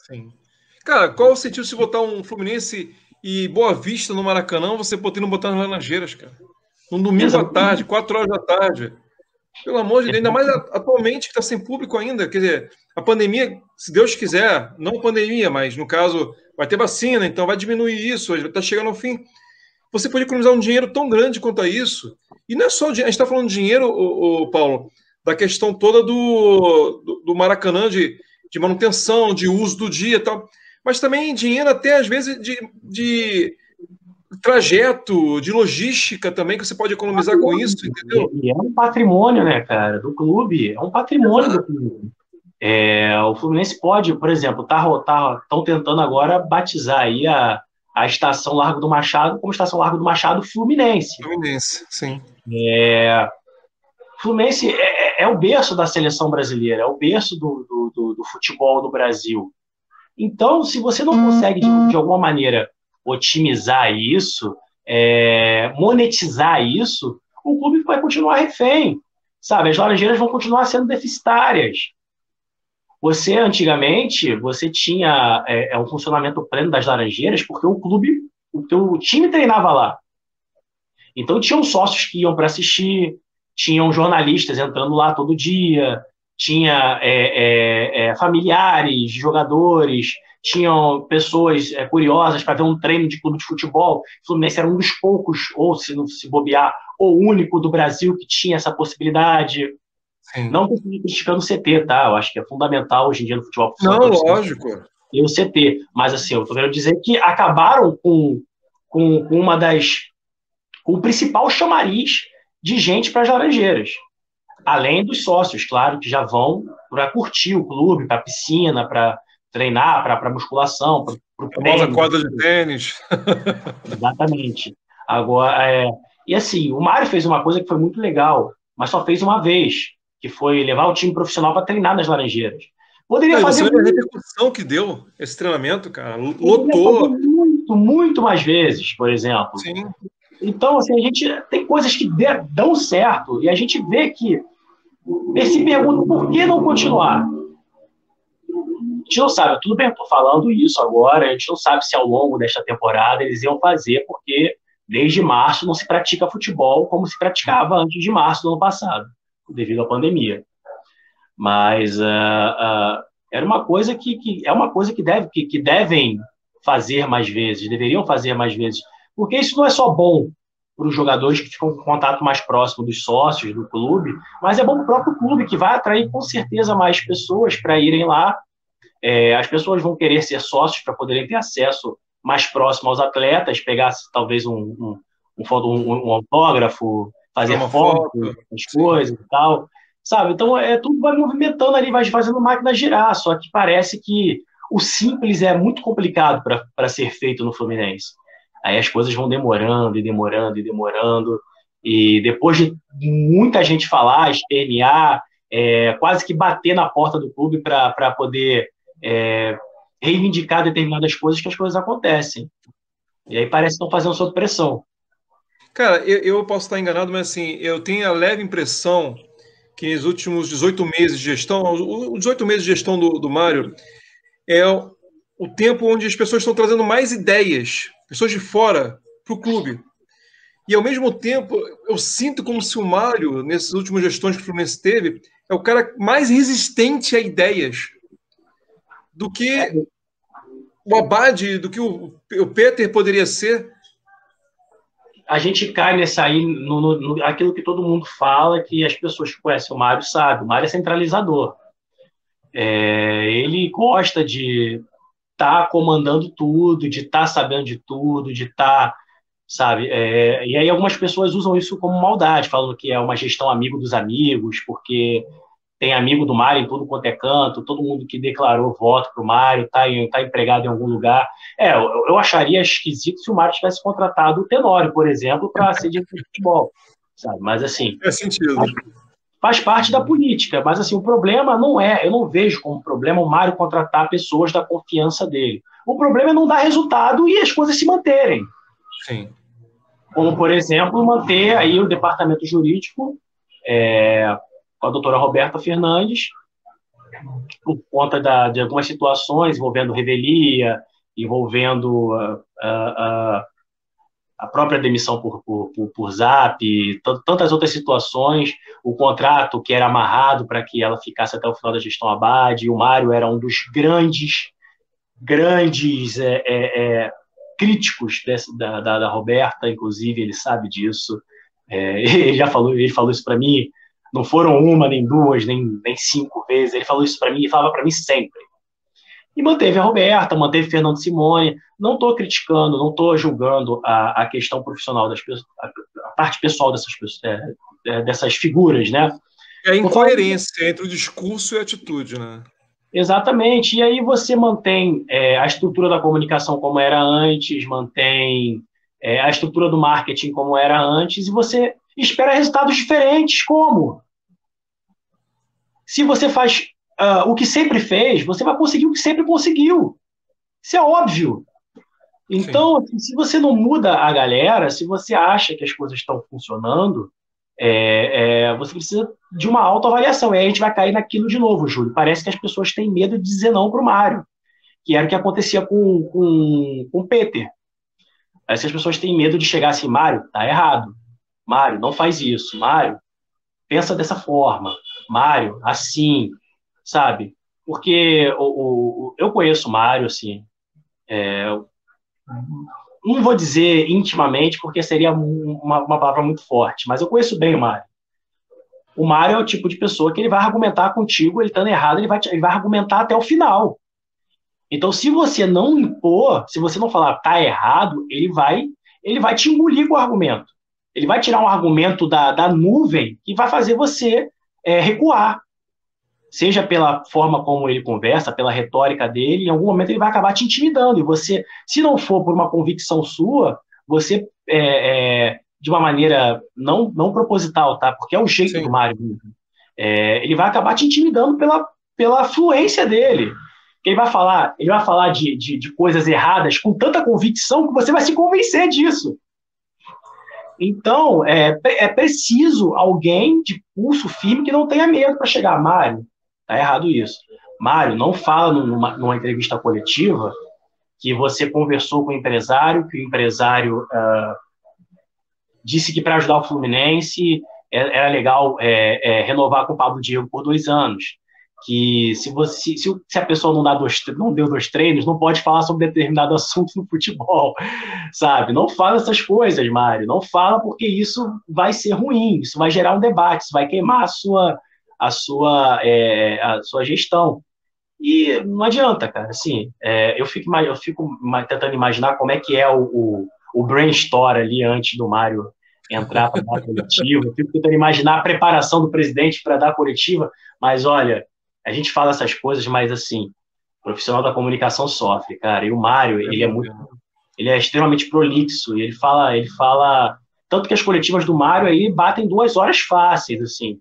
Sim. Cara, qual o sentido se botar um Fluminense e Boa Vista no Maracanã, você poder não botar nas Laranjeiras, cara? Um domingo à tarde, Exatamente. 4 horas da tarde. Pelo amor de Deus, ainda mais atualmente que está sem público ainda. Quer dizer, a pandemia, se Deus quiser, não pandemia, mas no caso, vai ter vacina, então vai diminuir isso, está chegando ao fim. Você pode economizar um dinheiro tão grande quanto a isso. E não é só o dinheiro, a gente está falando de dinheiro, Paulo, da questão toda do Maracanã, de manutenção, de uso do dia e tal. Mas também dinheiro até, às vezes, de trajeto, de logística também, que você pode economizar com isso, entendeu? E é um patrimônio, né, cara, do clube. É um patrimônio do Exato. clube. O Fluminense pode, por exemplo, estão tentando agora batizar aí a estação Largo do Machado como estação Largo do Machado Fluminense. Fluminense, sim. Fluminense é o berço da seleção brasileira, é o berço do futebol do Brasil. Então, se você não consegue, de alguma maneira, otimizar isso, monetizar isso, o clube vai continuar refém, sabe? As Laranjeiras vão continuar sendo deficitárias. Antigamente, você tinha um funcionamento pleno das Laranjeiras porque o teu time treinava lá. Então, tinham sócios que iam para assistir, tinham jornalistas entrando lá todo dia, tinha familiares, jogadores, tinham pessoas curiosas para ver um treino de clube de futebol. O Fluminense era um dos poucos, ou se não se bobear, o único do Brasil que tinha essa possibilidade. Sim. Não criticando o CT, tá? Eu acho que é fundamental hoje em dia no futebol Não, profissional lógico. ter o CT. Mas, assim, eu tô querendo dizer que acabaram com uma das o principal chamariz de gente para as Laranjeiras. Além dos sócios, claro, que já vão para curtir o clube, para piscina, para treinar, para musculação, para o A famosa treino. quadra de tênis. Exatamente. Agora, e assim, o Mário fez uma coisa que foi muito legal, mas só fez uma vez, que foi levar o time profissional para treinar nas Laranjeiras. Poderia Não, e você fazer lembra a muito, repercussão que deu esse treinamento, cara? poderia fazer Lotou. muito, muito mais vezes, por exemplo. Sim. Então, assim, a gente tem coisas que dão certo e a gente vê que se pergunta por que não continuar. A gente não sabe, tudo bem, eu estou falando isso agora, a gente não sabe se ao longo desta temporada eles iam fazer, porque desde março não se pratica futebol como se praticava antes de março do ano passado, devido à pandemia. Mas era uma coisa que é uma coisa que devem fazer mais vezes, deveriam fazer mais vezes, porque isso não é só bom para os jogadores que ficam com contato mais próximo dos sócios do clube, mas é bom para o próprio clube, que vai atrair com certeza mais pessoas para irem lá. As pessoas vão querer ser sócios para poderem ter acesso mais próximo aos atletas, pegar talvez um autógrafo, Tirar fazer uma foto, foto. as Sim. coisas e tal. Sabe? Então, tudo vai movimentando ali, vai fazendo a máquina girar, só que parece que o simples é muito complicado para ser feito no Fluminense. Aí as coisas vão demorando e demorando e demorando, e depois de muita gente falar, espernear, quase que bater na porta do clube para poder é, reivindicar determinadas coisas, que as coisas acontecem. E aí parece que estão fazendo sob pressão. Cara, eu posso estar enganado, mas assim, eu tenho a leve impressão que nos últimos 18 meses de gestão, os 18 meses de gestão do Mário, é o tempo onde as pessoas estão trazendo mais ideias, pessoas de fora, para o clube. E ao mesmo tempo, eu sinto como se o Mário, nessas últimas gestões que o Fluminense teve, é o cara mais resistente a ideias do que o Abade, do que o Peter poderia ser. A gente cai nessa aí, aquilo que todo mundo fala, que as pessoas que conhecem o Mário sabem. O Mário é centralizador. Ele gosta de estar comandando tudo, de estar sabendo de tudo, de estar, sabe? E aí algumas pessoas usam isso como maldade, falando que é uma gestão amigo dos amigos, porque tem amigo do Mário em tudo quanto é canto, todo mundo que declarou voto para o Mário está empregado em algum lugar. Eu acharia esquisito se o Mário tivesse contratado o Tenório, por exemplo, para ser diretor de futebol, sabe? Mas, assim, Faz sentido. faz parte da política. Mas, assim, o problema não eu não vejo como problema o Mário contratar pessoas da confiança dele. O problema é não dar resultado e as coisas se manterem. Sim. Como, por exemplo, manter aí o departamento jurídico com a doutora Roberta Fernandes, por conta de algumas situações envolvendo revelia, envolvendo a própria demissão por Zap, tantas outras situações, o contrato que era amarrado para que ela ficasse até o final da gestão Haddad, e o Mário era um dos grandes críticos da Roberta, inclusive ele sabe disso. Ele falou isso para mim, não foram uma, nem duas, nem 5 vezes, ele falou isso para mim e falava para mim sempre. E manteve a Roberta, manteve Fernando Simone. Não estou criticando, não estou julgando a questão profissional das pessoas, a parte pessoal dessas figuras, né? É a incoerência entre o discurso e a atitude, né? Exatamente. E aí você mantém a estrutura da comunicação como era antes, mantém a estrutura do marketing como era antes, e você espera resultados diferentes. Como? Se você faz o que sempre fez, você vai conseguir o que sempre conseguiu. Isso é óbvio. Então, assim, se você não muda a galera, se você acha que as coisas estão funcionando, você precisa de uma autoavaliação. E aí a gente vai cair naquilo de novo, Júlio. Parece que as pessoas têm medo de dizer não para o Mário, que era o que acontecia com o Peter. Parece que as pessoas têm medo de chegar assim, Mário, tá errado. Mário, não faz isso. Mário, pensa dessa forma. Mário, assim, sabe? Porque eu conheço o Mário, assim, não vou dizer intimamente, porque seria uma palavra muito forte, mas eu conheço bem o Mário. O Mário é o tipo de pessoa que ele vai argumentar contigo, ele estando errado, ele vai argumentar até o final. Então, se você não impor, se você não falar tá errado, ele vai te engolir com o argumento. Ele vai tirar um argumento da nuvem e vai fazer você recuar. Seja pela forma como ele conversa, pela retórica dele, em algum momento ele vai acabar te intimidando. E você, se não for por uma convicção sua, você, de uma maneira não proposital, tá? Porque é o jeito do Mário. Ele vai acabar te intimidando pela fluência dele. Ele vai falar de coisas erradas com tanta convicção que você vai se convencer disso. Então, é preciso alguém de pulso firme que não tenha medo para chegar. Mário, tá errado isso. Mário, não fala numa entrevista coletiva que você conversou com o empresário, que o empresário disse que para ajudar o Fluminense era legal renovar com o Pablo Diego por 2 anos. Que se a pessoa não deu 2 treinos, não pode falar sobre determinado assunto no futebol, sabe? Não fala essas coisas, Mário. Não fala porque isso vai ser ruim, isso vai gerar um debate, isso vai queimar a sua gestão. E não adianta, cara. Assim, eu fico tentando imaginar como é que é o brainstorm ali antes do Mário entrar para dar coletiva. Eu fico tentando imaginar a preparação do presidente para dar coletiva, mas olha, a gente fala essas coisas, mas assim, o profissional da comunicação sofre, cara. E o Mário, ele é extremamente prolixo, e ele fala tanto que as coletivas do Mário aí batem 2 horas fáceis, assim.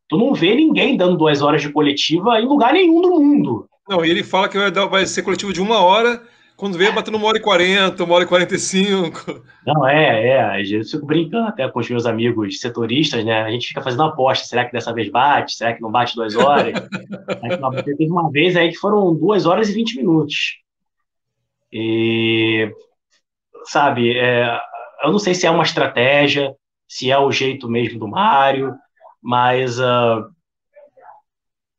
Tu não vê ninguém dando 2 horas de coletiva em lugar nenhum do mundo. Não, e ele fala que vai ser coletivo de 1 hora, quando vê, batendo 1h40, 1h45. Não, às vezes eu fico brincando até com os meus amigos setoristas, né? A gente fica fazendo aposta, será que dessa vez bate? Será que não bate 2 horas? Teve uma vez aí que foram 2 horas e 20 minutos. E, sabe, eu não sei se é uma estratégia, se é o jeito mesmo do Mário, mas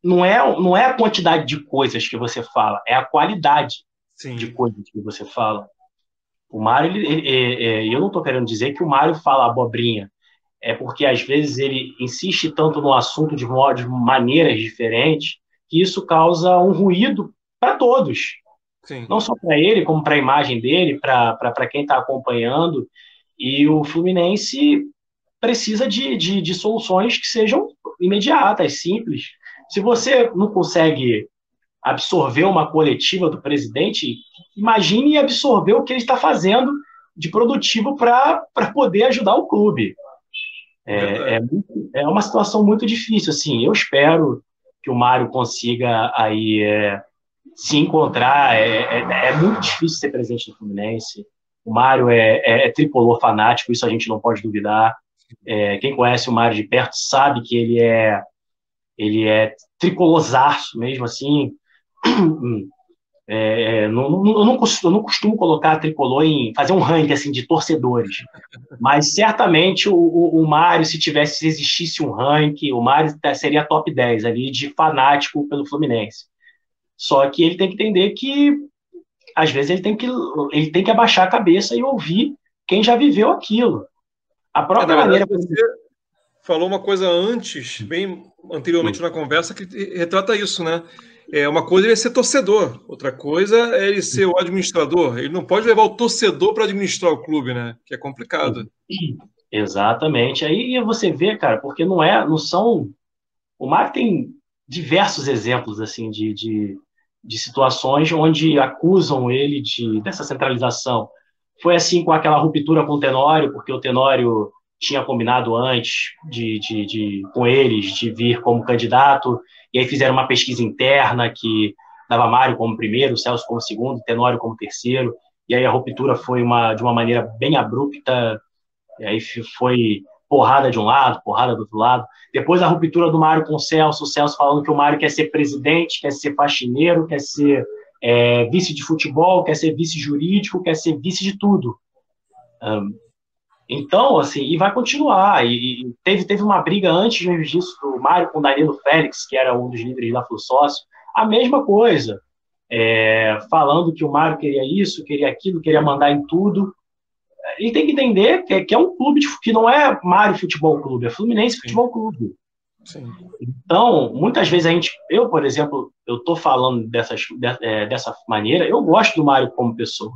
não é a quantidade de coisas que você fala, é a qualidade de coisas que você fala. O Mário, eu não estou querendo dizer que o Mário fala abobrinha, é porque às vezes ele insiste tanto no assunto de maneiras diferentes que isso causa um ruído para todos. Sim. Não só para ele, como para a imagem dele, para quem está acompanhando. E o Fluminense precisa de soluções que sejam imediatas, simples. Se você não consegue absorver uma coletiva do presidente, imagine absorver o que ele está fazendo de produtivo para poder ajudar o clube. É uma situação muito difícil. Assim, eu espero que o Mário consiga aí se encontrar. É muito difícil ser presidente do Fluminense. O Mário é tricolor fanático, isso a gente não pode duvidar. Quem conhece o Mário de perto sabe que ele é tricolorzaço mesmo, assim. Eu não costumo colocar a tricolor fazer um ranking assim, de torcedores, mas certamente o Mário, se existisse um ranking, o Mário seria top 10 ali de fanático pelo Fluminense. Só que ele tem que entender que, às vezes, ele tem que abaixar a cabeça e ouvir quem já viveu aquilo. A própria maneira... Você falou uma coisa antes, bem anteriormente na conversa, que retrata isso, né? Uma coisa é ele ser torcedor, outra coisa é ele ser o administrador. Ele não pode levar o torcedor para administrar o clube, né? Que é complicado. Exatamente. Aí você vê, cara, porque não são... O Mário tem diversos exemplos assim de situações onde acusam ele dessa centralização. Foi assim com aquela ruptura com o Tenório, porque o Tenório tinha combinado antes com eles de vir como candidato, e aí fizeram uma pesquisa interna que dava Mário como primeiro, Celso como segundo, Tenório como terceiro, e aí a ruptura foi de uma maneira bem abrupta, e aí foi porrada de um lado, porrada do outro lado. Depois a ruptura do Mário com o Celso falando que o Mário quer ser presidente, quer ser faxineiro, quer ser vice de futebol, quer ser vice jurídico, quer ser vice de tudo. Então, assim, e vai continuar. E teve uma briga antes mesmo disso, do Mário com o Danilo Félix, que era um dos líderes da Flu-Sócio, a mesma coisa. Falando que o Mário queria isso, queria aquilo, queria mandar em tudo. Ele tem que entender que é um clube que não é Mário Futebol Clube, é Fluminense Futebol Clube. Sim. Então, muitas vezes eu, por exemplo, eu estou falando dessa maneira, eu gosto do Mário como pessoa.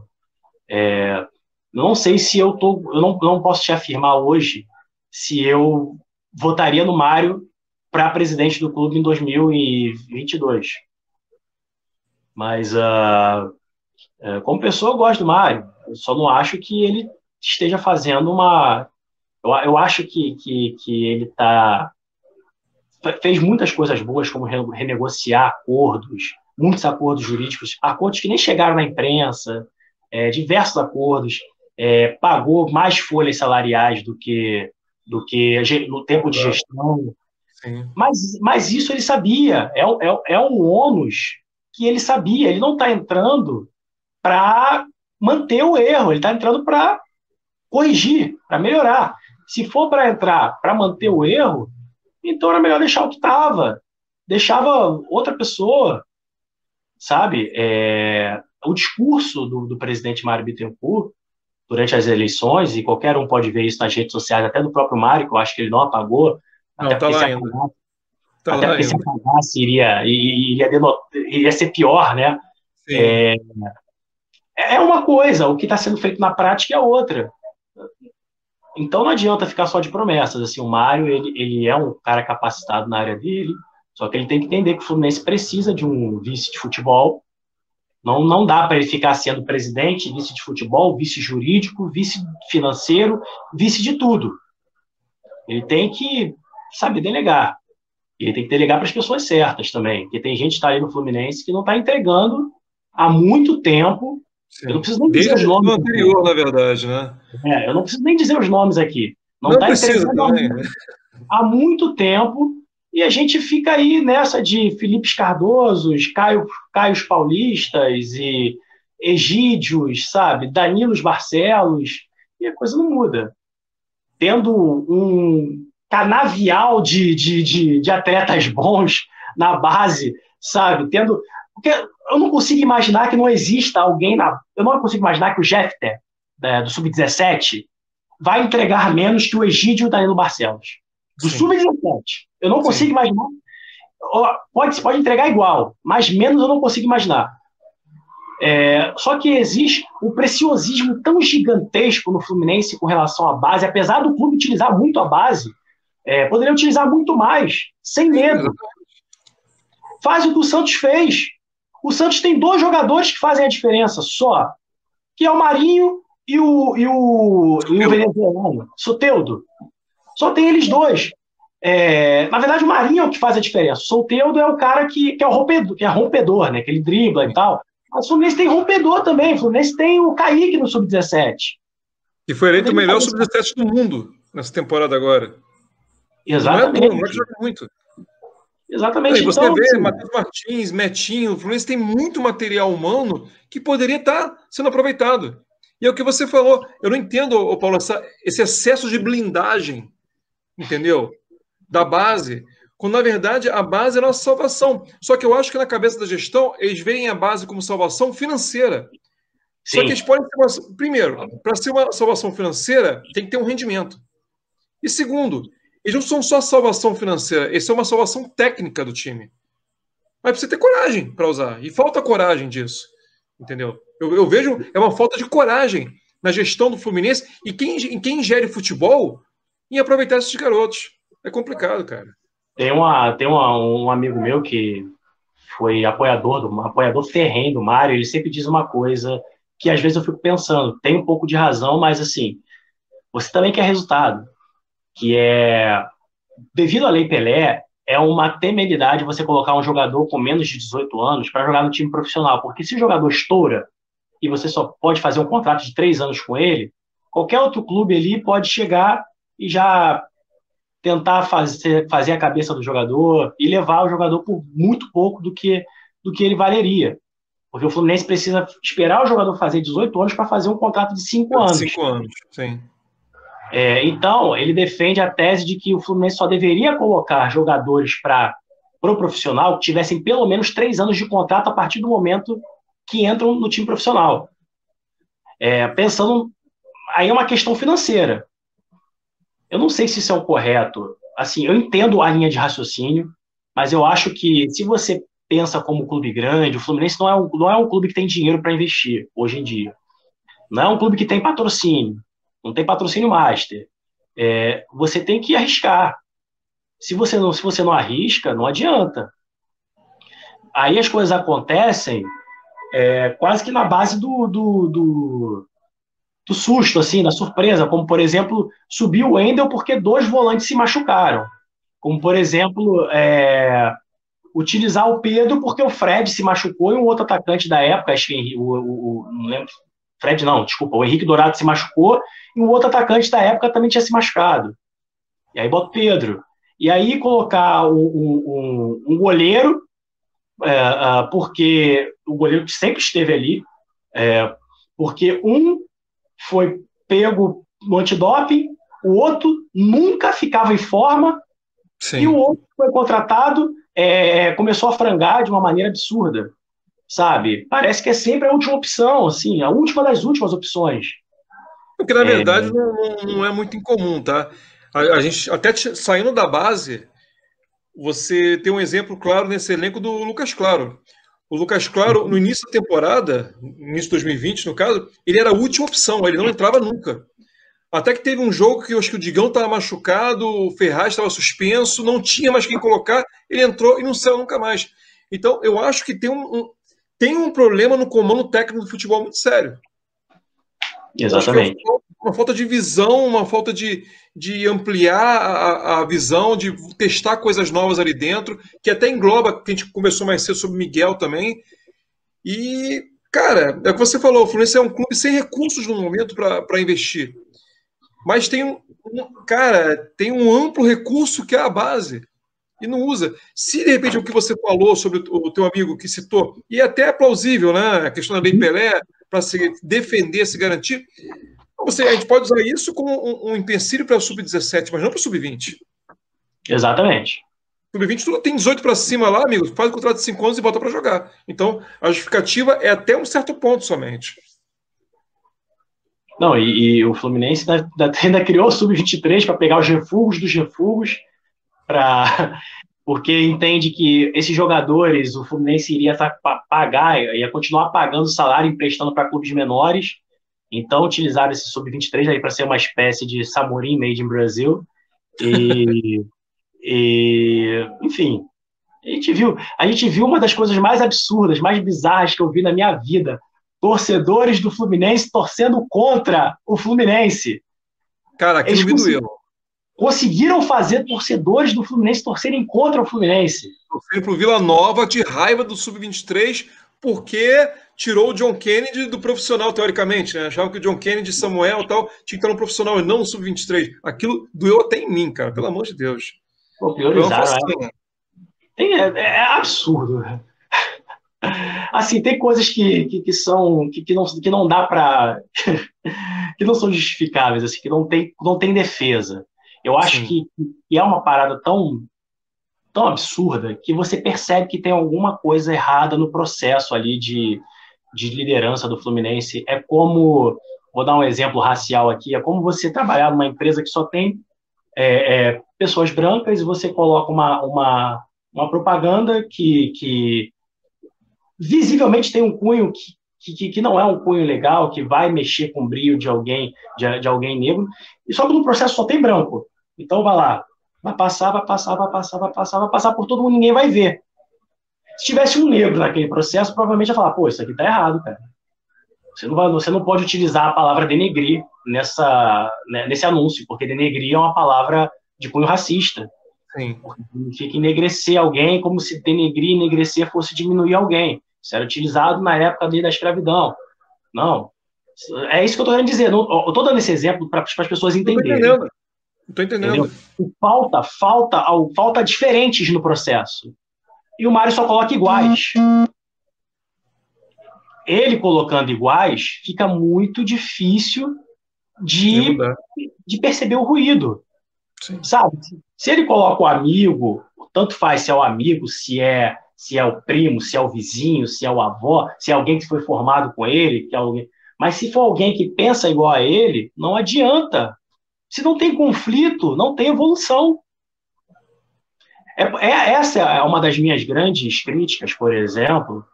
Não sei se eu não posso te afirmar hoje se eu votaria no Mário para presidente do clube em 2022. Mas, como pessoa, eu gosto do Mário. Eu só não acho que ele esteja fazendo eu acho que ele fez muitas coisas boas, como renegociar acordos, muitos acordos jurídicos, acordos que nem chegaram na imprensa, diversos acordos, pagou mais folhas salariais do que no tempo de gestão. Mas isso ele sabia, é um ônus que ele sabia, ele não está entrando para manter o erro, ele está entrando para corrigir, para melhorar. Se for para entrar para manter o erro, então era melhor deixar o que estava. Deixava outra pessoa, sabe? O discurso do presidente Mário Bittencourt durante as eleições, e qualquer um pode ver isso nas redes sociais, até do próprio Mário, que eu acho que ele não apagou. Não, está lá ainda. Até porque se apagasse, iria ser pior, né? É uma coisa, o que está sendo feito na prática é outra. Então não adianta ficar só de promessas. Assim, o Mário, ele é um cara capacitado na área dele, só que ele tem que entender que o Fluminense precisa de um vice de futebol. Não dá para ele ficar sendo presidente, vice de futebol, vice jurídico, vice financeiro, vice de tudo. Ele tem que saber delegar. Ele tem que delegar para as pessoas certas também, porque tem gente que está aí no Fluminense que não está entregando há muito tempo. Sim. Eu não preciso nem dizer os nomes. Desde o anterior, na verdade, né? Eu não preciso nem dizer os nomes aqui. Não está entregando também, né? Há muito tempo, e a gente fica aí nessa de Felipe Cardosos, Caios Paulistas e Egídios, sabe? Danilos Barcelos, e a coisa não muda. Tendo um canavial de atletas bons na base, sabe? Porque eu não consigo imaginar que não exista alguém eu não consigo imaginar que o Jefter, do Sub-17, vai entregar menos que o Egídio e o Danilo Barcelos. Do Sub-17. Eu não consigo imaginar. Pode entregar igual, mas menos eu não consigo imaginar. Só que existe um preciosismo tão gigantesco no Fluminense com relação à base, apesar do clube utilizar muito a base, poderia utilizar muito mais, sem medo. Faz o que o Santos fez. O Santos tem 2 jogadores que fazem a diferença só, que é o Marinho e o venezuelano, Soteldo. Só tem eles 2. Na verdade, o Marinho é o que faz a diferença. O Soteldo é o cara que é rompedor, né? Que ele dribla e tal. Mas o Fluminense tem rompedor também. O Fluminense tem o Kaique no Sub-17. E foi eleito o melhor Sub-17 do mundo nessa temporada agora. Exatamente. Não é que joga muito. Exatamente. E você Então, vê assim, Matheus Martins, Metinho, o Fluminense tem muito material humano que poderia estar sendo aproveitado. E é o que você falou. Eu não entendo, ô Paulo, esse excesso de blindagem, entendeu? Da base, quando na verdade a base é a nossa salvação. Só que eu acho que na cabeça da gestão, eles veem a base como salvação financeira. Só que sim, eles podem ter primeiro, para ser uma salvação financeira, tem que ter um rendimento. E segundo, eles não são só salvação financeira, eles são uma salvação técnica do time. Mas precisa ter coragem para usar. E falta coragem disso. Entendeu? Eu vejo é uma falta de coragem na gestão do Fluminense e quem gere futebol em aproveitar esses garotos. É complicado, cara. um amigo meu que foi apoiador ferrenho do Mário, ele sempre diz uma coisa que às vezes eu fico pensando, tem um pouco de razão, mas assim, você também quer resultado, que é, devido à Lei Pelé, é uma temeridade você colocar um jogador com menos de 18 anos para jogar no time profissional, porque se o jogador estoura e você só pode fazer um contrato de 3 anos com ele, qualquer outro clube ali pode chegar e já tentar fazer a cabeça do jogador e levar o jogador por muito pouco do que ele valeria. Porque o Fluminense precisa esperar o jogador fazer 18 anos para fazer um contrato de 5 anos. 5 anos, sim. Então, ele defende a tese de que o Fluminense só deveria colocar jogadores para o profissional que tivessem pelo menos 3 anos de contrato a partir do momento que entram no time profissional. Pensando, aí é uma questão financeira. Eu não sei se isso é o correto. Assim, eu entendo a linha de raciocínio, mas eu acho que se você pensa como clube grande, o Fluminense não é um clube que tem dinheiro para investir hoje em dia. Não é um clube que tem patrocínio, não tem patrocínio master. Você tem que arriscar. Se você não arrisca, não adianta. Aí as coisas acontecem quase que na base do susto, assim, da surpresa, como, por exemplo, subiu o Wendel porque 2 volantes se machucaram. Como, por exemplo, utilizar o Pedro porque o Fred se machucou e um outro atacante da época, acho que não lembro, Fred não, desculpa, o Henrique Dourado se machucou e um outro atacante da época também tinha se machucado. E aí bota o Pedro. E aí colocar um goleiro, porque o goleiro que sempre esteve ali, porque um foi pego no antidoping, o outro nunca ficava em forma, Sim. e o outro foi contratado, começou a frangar de uma maneira absurda, sabe? Parece que é sempre a última opção, assim, a última das últimas opções. Porque, na verdade, não é muito incomum, tá? A gente, até saindo da base, você tem um exemplo claro nesse elenco do Lucas Claro. O Lucas Claro, no início da temporada, início de 2020, no caso, ele era a última opção, ele não entrava nunca. Até que teve um jogo que eu acho que o Digão estava machucado, o Ferraz estava suspenso, não tinha mais quem colocar, ele entrou e não saiu nunca mais. Então, eu acho que tem um problema no comando técnico do futebol muito sério. Exatamente. Acho que é uma falta de visão, uma falta de ampliar a visão, de testar coisas novas ali dentro, que até engloba, que a gente conversou mais cedo sobre Miguel também. E, cara, é o que você falou, o Fluminense é um clube sem recursos no momento para investir. Mas tem tem um amplo recurso que é a base e não usa. Se de repente o que você falou sobre o teu amigo que citou, e até é plausível, né? A questão da Lei Pelé, para se defender, se garantir, a gente pode usar isso como um empecilho para o sub-17, mas não para o sub-20. Exatamente. Sub-20 tudo tem 18 para cima lá, amigo, faz o contrato de 5 anos e volta para jogar. Então, a justificativa é até um certo ponto somente. Não, e o Fluminense ainda criou o Sub-23 para pegar os refugos dos refugos, porque entende que esses jogadores, o Fluminense iria pagar, ia continuar pagando o salário emprestando para clubes menores. Então, utilizaram esse Sub-23 aí para ser uma espécie de Samorim made in Brasil. Enfim, a gente viu uma das coisas mais absurdas, mais bizarras que eu vi na minha vida. Torcedores do Fluminense torcendo contra o Fluminense. Cara, aquilo me doeu. Conseguiram fazer torcedores do Fluminense torcerem contra o Fluminense. Torcendo pro Vila Nova de raiva do Sub-23 porque tirou o John Kennedy do profissional, teoricamente, né? Achavam que o John Kennedy, Samuel e tal, tinha que estar no profissional e não no Sub-23. Aquilo doeu até em mim, cara, pelo amor de Deus. Pô, priorizaram, É absurdo. Assim, tem coisas que não dá para que não são justificáveis, assim, que não tem defesa. Eu acho Sim. que é uma parada tão absurda que você percebe que tem alguma coisa errada no processo ali de liderança do Fluminense. É como, vou dar um exemplo racial aqui, é como você trabalhar numa empresa que só tem pessoas brancas e você coloca uma propaganda que visivelmente tem um cunho que não é um cunho legal, que vai mexer com o brilho de alguém negro, e só que no processo só tem branco. Então vai lá, vai passar, vai passar, vai passar, vai passar, vai passar por todo mundo, ninguém vai ver. Se tivesse um negro naquele processo, provavelmente ia falar, pô, isso aqui tá errado, cara. Você não pode utilizar a palavra denegrir nesse anúncio, porque denegrir é uma palavra de cunho racista. Sim. Significa enegrecer alguém como se denegrir, enegrecer fosse diminuir alguém. Isso era utilizado na época da escravidão. Não. É isso que eu estou querendo dizer. Eu estou dando esse exemplo para as pessoas entenderem. Estou entendendo. Falta diferentes no processo. E o Mário só coloca iguais. Ele colocando iguais, fica muito difícil de perceber o ruído. Sim. Sabe? Se ele coloca o amigo, tanto faz se é o amigo, se é o primo, se é o vizinho, se é o avó, se é alguém que foi formado com ele, que é alguém... Mas se for alguém que pensa igual a ele, não adianta. Se não tem conflito, não tem evolução. Essa é uma das minhas grandes críticas, por exemplo,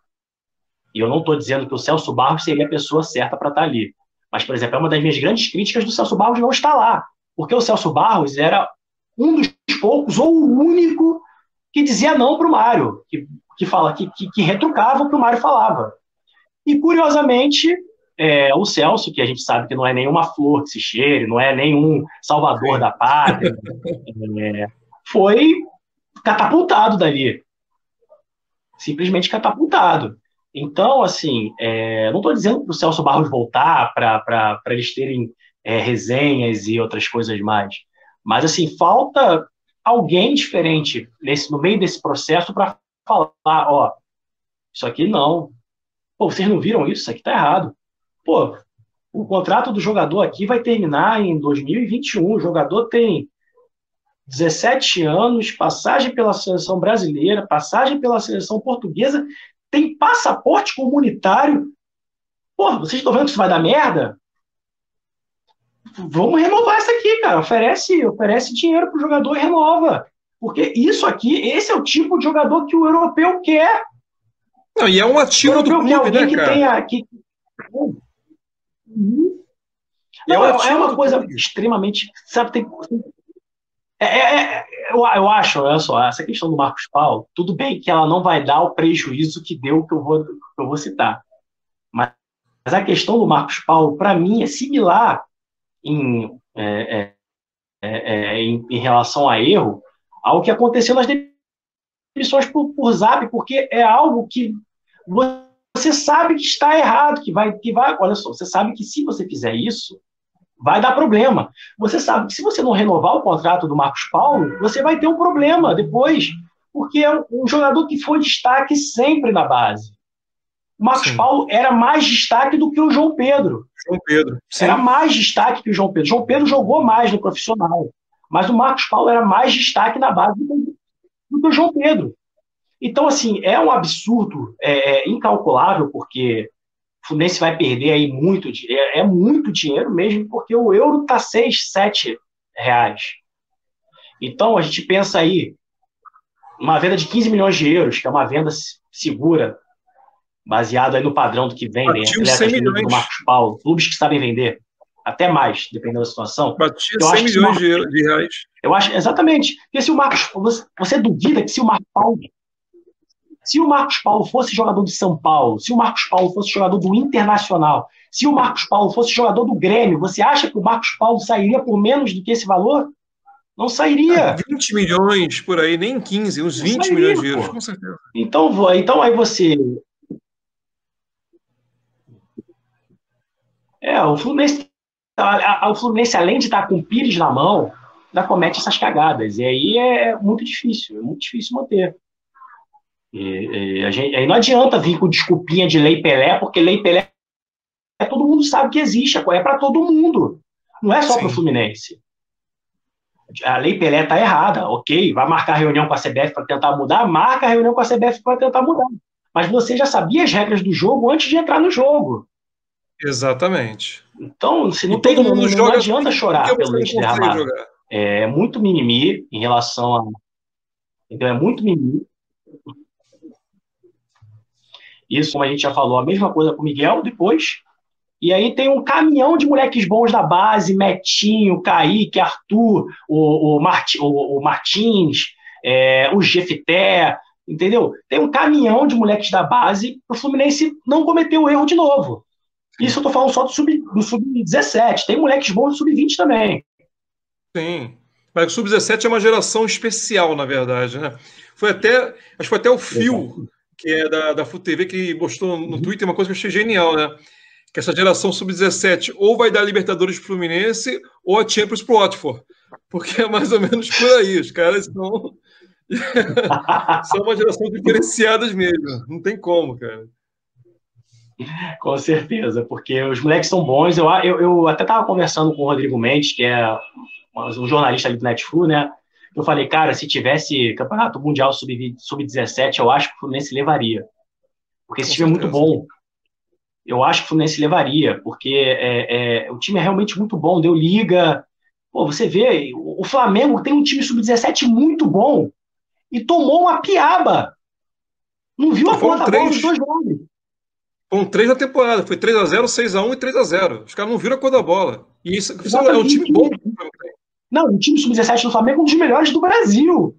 e eu não estou dizendo que o Celso Barros seria a pessoa certa para estar ali. Mas, por exemplo, é uma das minhas grandes críticas do Celso Barros não estar lá. Porque o Celso Barros era um dos poucos, ou o único, que dizia não para o Mário, que retrucava o que o Mário falava. E, curiosamente, o Celso, que a gente sabe que não é nenhuma flor que se cheire, não é nenhum salvador da pátria, foi catapultado dali. Simplesmente catapultado. Então, assim, não estou dizendo para o Celso Barros voltar para eles terem resenhas e outras coisas mais. Mas, assim, falta alguém diferente no meio desse processo para falar, ó, isso aqui não. Pô, vocês não viram isso? Isso aqui tá errado. Pô, o contrato do jogador aqui vai terminar em 2021. O jogador tem 17 anos, passagem pela seleção brasileira, passagem pela seleção portuguesa, tem passaporte comunitário. Pô, vocês estão vendo que isso vai dar merda? Vamos renovar isso aqui, cara. Oferece dinheiro pro jogador e renova. Porque isso aqui, esse é o tipo de jogador que o europeu quer. Não, e é um ativo do clube, né, cara? É uma coisa extremamente... Sabe, eu acho, olha só, essa questão do Marcos Paulo, tudo bem que ela não vai dar o prejuízo que deu que eu vou citar. Mas a questão do Marcos Paulo, para mim, é similar em relação a erro ao que aconteceu nas demissões por Zap, porque é algo que você sabe que está errado, que vai, olha só, você sabe que se você fizer isso, vai dar problema. Você sabe que se você não renovar o contrato do Marcos Paulo, você vai ter um problema depois, porque é um jogador que foi destaque sempre na base. O Marcos Paulo era mais destaque do que o João Pedro. Sim. Era mais destaque que o João Pedro. João Pedro jogou mais no profissional, mas o Marcos Paulo era mais destaque na base do que o João Pedro. Então, assim, é um absurdo incalculável, porque o Fluminense vai perder aí muito dinheiro, muito dinheiro mesmo, porque o euro está 6, 7 reais. Então, a gente pensa aí, uma venda de 15 milhões de euros, que é uma venda segura, baseado aí no padrão do que vendem, atletas do Marcos Paulo, clubes que sabem vender, até mais, dependendo da situação. Batia 100 milhões de reais. Eu acho, exatamente, porque se o Marcos, você duvida que se o Marcos Paulo fosse jogador do São Paulo, se o Marcos Paulo fosse jogador do Internacional, se o Marcos Paulo fosse jogador do Grêmio, você acha que o Marcos Paulo sairia por menos do que esse valor? Não sairia. 20 milhões por aí, nem 15, uns 20 milhões de euros, com certeza. Então aí você... O Fluminense, além de estar com o Pires na mão, ainda comete essas cagadas. E aí é muito difícil manter. Aí não adianta vir com desculpinha de Lei Pelé, porque Lei Pelé todo mundo sabe que existe, é para todo mundo, não é só para o Fluminense. A Lei Pelé está errada, ok, vai marcar reunião com a CBF para tentar mudar, marca a reunião com a CBF para tentar mudar. Mas você já sabia as regras do jogo antes de entrar no jogo. Exatamente. Então, se não, não adianta chorar pelo leite derramado. É muito mimimi em relação a... Então, é muito mimimi. Isso, como a gente já falou, a mesma coisa com o Miguel depois. E aí tem um caminhão de moleques bons da base, Metinho, Kaique, Arthur, o Martins, o Jefté, entendeu? Tem um caminhão de moleques da base para o Fluminense não cometer o erro de novo. Isso eu tô falando só do Sub-17. Tem moleques bons do Sub-20 também. Sim. Mas o Sub-17 é uma geração especial, na verdade, né? Acho que foi até o Phil, que é da FUTV, que postou no Twitter uma coisa que eu achei genial, né? Que essa geração Sub-17 ou vai dar Libertadores pro Fluminense ou a Champions pro Watford. Porque é mais ou menos por aí. Os caras são uma geração diferenciadas mesmo. Não tem como, cara. Com certeza, porque os moleques são bons. Eu até estava conversando com o Rodrigo Mendes, que é um jornalista ali do Netflu, né? Eu falei, cara, se tivesse Campeonato Mundial Sub-17, eu acho que o Fluminense levaria. Porque esse time é muito bom. Eu acho que o Fluminense levaria, porque o time é realmente muito bom, deu liga. Pô, você vê, o Flamengo tem um time Sub-17 muito bom e tomou uma piaba. Não viu a conta da bola dos dois jogos. Foram 3 na temporada. Foi 3-0, 6-1 e 3-0. Os caras não viram a cor da bola. E isso é um time bom. Não, o time Sub-17 do Flamengo é um dos melhores do Brasil.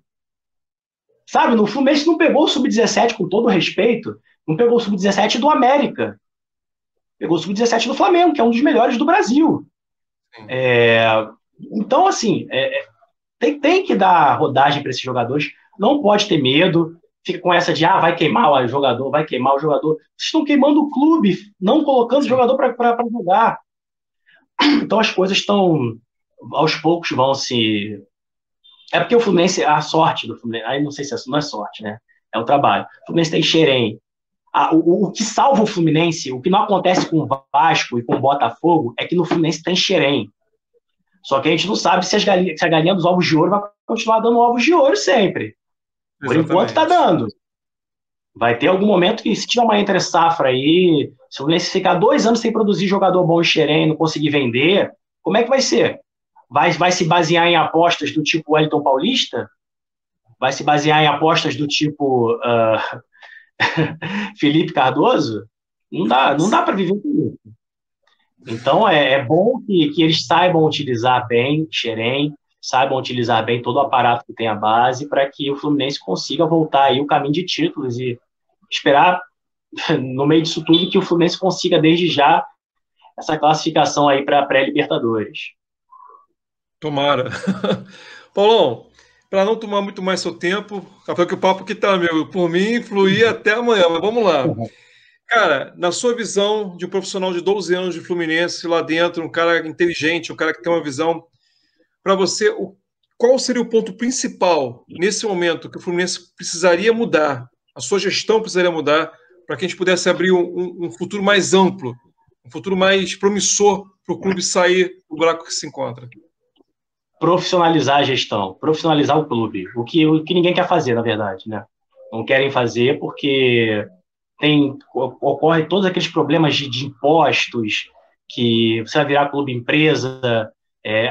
Sabe, no Fluminense não pegou o Sub-17, com todo respeito, não pegou o Sub-17 do América. Pegou o Sub-17 do Flamengo, que é um dos melhores do Brasil. Então, assim, tem que dar rodagem para esses jogadores. Não pode ter medo. Fica com essa de, vai queimar o jogador, vai queimar o jogador. Vocês estão queimando o clube, não colocando o jogador para jogar. Então as coisas estão, aos poucos, vão se... É porque o Fluminense, a sorte do Fluminense, aí não sei se não é sorte, né? É o trabalho. O Fluminense tem Xerém. O que salva o Fluminense, o que não acontece com o Vasco e com o Botafogo, é que no Fluminense tem Xerém. Só que a gente não sabe se a galinha dos ovos de ouro vai continuar dando ovos de ouro sempre. Por enquanto tá dando. Vai ter algum momento que, se tiver uma entre-safra aí, se o Fluminense ficar 2 anos sem produzir jogador bom em Xerém, não conseguir vender, como é que vai ser? Vai se basear em apostas do tipo Wellington Paulista? Vai se basear em apostas do tipo Felipe Cardoso? Não dá para viver com isso. Então é bom que eles saibam utilizar bem Xerém, saibam utilizar bem todo o aparato que tem a base, para que o Fluminense consiga voltar aí o caminho de títulos e esperar, no meio disso tudo, que o Fluminense consiga desde já essa classificação aí para a pré-Libertadores. Tomara. Paulão, para não tomar muito mais seu tempo, porque o papo que tá, meu, por mim, fluir até amanhã, mas vamos lá. Cara, na sua visão de um profissional de 12 anos de Fluminense lá dentro, um cara inteligente, um cara que tem uma visão, para você, qual seria o ponto principal nesse momento que o Fluminense precisaria mudar, a sua gestão precisaria mudar, para que a gente pudesse abrir um futuro mais amplo, um futuro mais promissor para o clube sair do buraco que se encontra? Profissionalizar a gestão, profissionalizar o clube, o que ninguém quer fazer, na verdade, né? Não querem fazer porque ocorre todos aqueles problemas de impostos, que você vai virar clube empresa,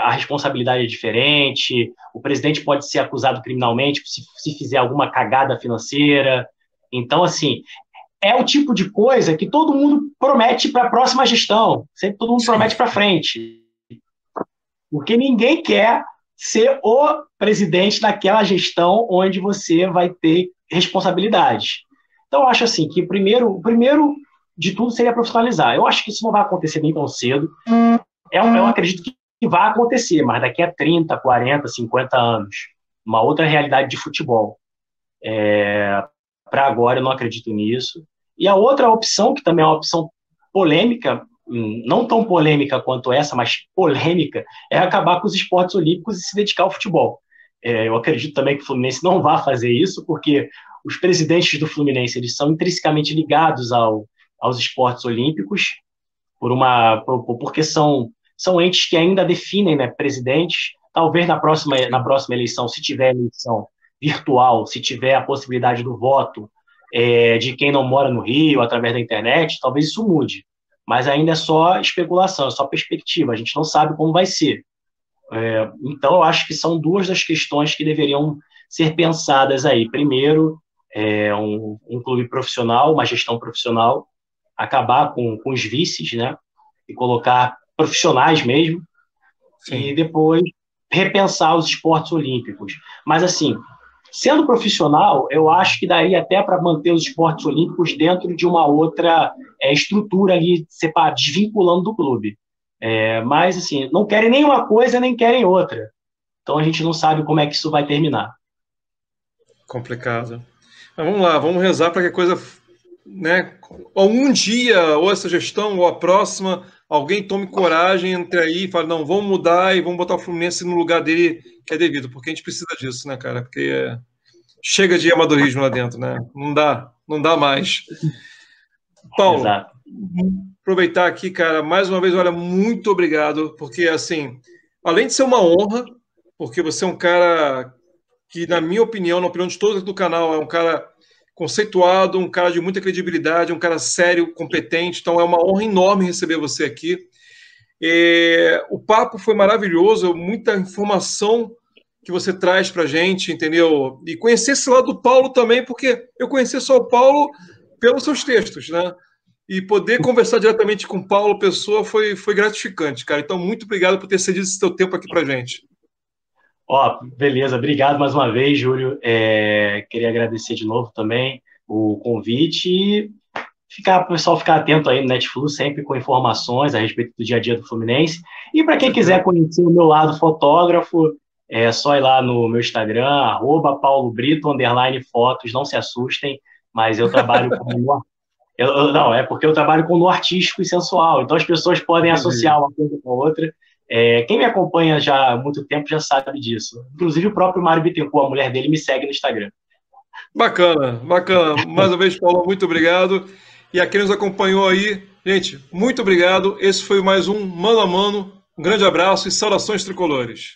a responsabilidade é diferente, o presidente pode ser acusado criminalmente se fizer alguma cagada financeira. Então, assim, é o tipo de coisa que todo mundo promete para a próxima gestão, sempre todo mundo promete para frente. Porque ninguém quer ser o presidente daquela gestão onde você vai ter responsabilidade. Então, eu acho assim que o primeiro de tudo seria profissionalizar. Eu acho que isso não vai acontecer nem tão cedo. Eu acredito que vai acontecer, mas daqui a 30, 40, 50 anos. Uma outra realidade de futebol. Para agora, eu não acredito nisso. E a outra opção, que também é uma opção polêmica, não tão polêmica quanto essa, mas polêmica, é acabar com os esportes olímpicos e se dedicar ao futebol. Eu acredito também que o Fluminense não vai fazer isso, porque os presidentes do Fluminense eles são intrinsecamente ligados aos esportes olímpicos, porque são entes que ainda definem, né, presidentes. Talvez na próxima eleição, se tiver eleição virtual, se tiver a possibilidade do voto de quem não mora no Rio, através da internet, talvez isso mude. Mas ainda é só especulação, é só perspectiva, a gente não sabe como vai ser. Então, eu acho que são duas das questões que deveriam ser pensadas aí. Primeiro, um clube profissional, uma gestão profissional, acabar com os vices, né? E colocar profissionais mesmo. Sim. E depois repensar os esportes olímpicos. Mas, assim, sendo profissional, eu acho que daria até para manter os esportes olímpicos dentro de uma outra estrutura ali, desvinculando do clube. Mas, assim, não querem nem uma coisa, nem querem outra. Então, a gente não sabe como é que isso vai terminar. Complicado. Mas vamos lá, vamos rezar para que a coisa, né, algum dia, ou essa gestão, ou a próxima, alguém tome coragem, entre aí e fale, não, vamos mudar e vamos botar o Fluminense no lugar dele que é devido, porque a gente precisa disso, né, cara? Porque chega de amadorismo lá dentro, né? Não dá mais. Paulo, exato. Aproveitar aqui, cara, mais uma vez, olha, muito obrigado, porque, assim, além de ser uma honra, porque você é um cara que, na minha opinião, na opinião de todos do canal, é um cara conceituado, um cara de muita credibilidade, um cara sério, competente, então é uma honra enorme receber você aqui. O papo foi maravilhoso, muita informação que você traz pra gente, entendeu? E conhecer esse lado do Paulo também, porque eu conheci só o Paulo pelos seus textos, né? E poder conversar diretamente com o Paulo Pessoa foi gratificante, cara. Então, muito obrigado por ter cedido esse seu tempo aqui pra gente. Beleza. Obrigado mais uma vez, Júlio. Queria agradecer de novo também o convite e o pessoal ficar atento aí no Netflix, sempre com informações a respeito do dia a dia do Fluminense. E para quem quiser conhecer o meu lado fotógrafo, é só ir lá no meu Instagram, @paulobrito_fotos, não se assustem, mas eu trabalho porque eu trabalho com no artístico e sensual, então as pessoas podem associar uma coisa com a outra. Quem me acompanha já há muito tempo já sabe disso. Inclusive o próprio Mário Bittencourt, a mulher dele, me segue no Instagram. Bacana. Mais uma vez, Paulo, muito obrigado. E a quem nos acompanhou aí, gente, muito obrigado. Esse foi mais um Mano a Mano. Um grande abraço e saudações tricolores.